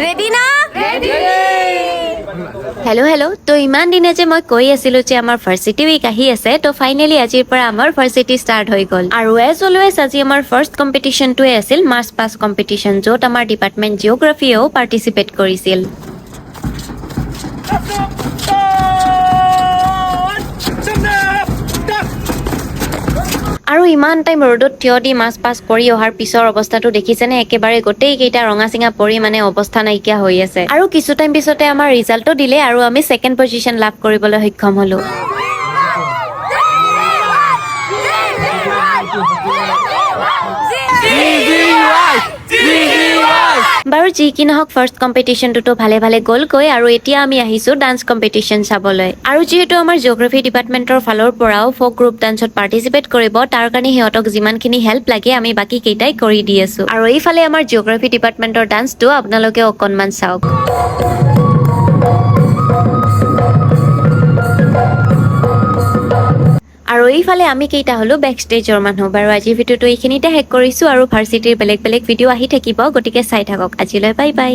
Ready না? Hello' তো ইমান দিনে যে মই কৈ আছিলো যে আমাৰ ভাৰ্চিটি উইক আহি আছে তো ফাইনেলি আজিৰ পৰা আমাৰ ভাৰ্চিটি ষ্টাৰ্ট হৈ গ'ল আৰু এজ অলৱেজ আজি আমাৰ ফাৰ্ষ্ট কম্পিটিশ্যনটোৱে আছিল মাৰ্চ পাছ কম্পিটিশ্যন য'ত আমাৰ ডিপাৰ্টমেণ্ট জিঅ'গ্ৰাফিয়েও পাৰ্টিচিপেট কৰিছিল আৰু ইমান টাইম ৰ'দত থিয় দি মাছ পাছ কৰি অহাৰ পিছৰ অৱস্থাটো দেখিছেনে একেবাৰে গোটেই কেইটা ৰঙা চিঙা পৰি মানে অৱস্থা নাইকিয়া হৈ আছে আৰু কিছু টাইম পিছতে আমাৰ ৰিজাল্টটো দিলে আৰু আমি ছেকেণ্ড পজিশ্যন লাভ কৰিবলৈ সক্ষম হলো বাৰু যি কি নহওক ফাৰ্ষ্ট কম্পিটিশ্যনটোতো ভালে ভালে গ'লগৈ আৰু এতিয়া আমি আহিছো ডান্স কম্পিটিশ্যন চাবলৈ আৰু যিহেতু আমাৰ জিঅ'গ্ৰাফী ডিপাৰ্টমেণ্টৰ ফালৰ পৰাও ফ'ক গ্ৰুপ ডান্সত পাৰ্টিচিপেট কৰিব তাৰ কাৰণে সিহঁতক যিমানখিনি হেল্প লাগে আমি বাকী কেইটাই কৰি দি আছো আৰু এইফালে আমাৰ জিঅ'গ্ৰাফী ডিপাৰ্টমেণ্টৰ ডান্সটো আপোনালোকে অকণমান চাওক আৰু এইফালে আমি কেইটা হলো বেক ষ্টেজৰ মানুহ বাৰু আজিৰ ভিডিঅ'টো এইখিনিতে শেষ কৰিছো আৰু ভাৰ্চিটিৰ বেলেগ বেলেগ ভিডিঅ' আহি থাকিব গতিকে চাই থাকক আজিলৈ বাই বাই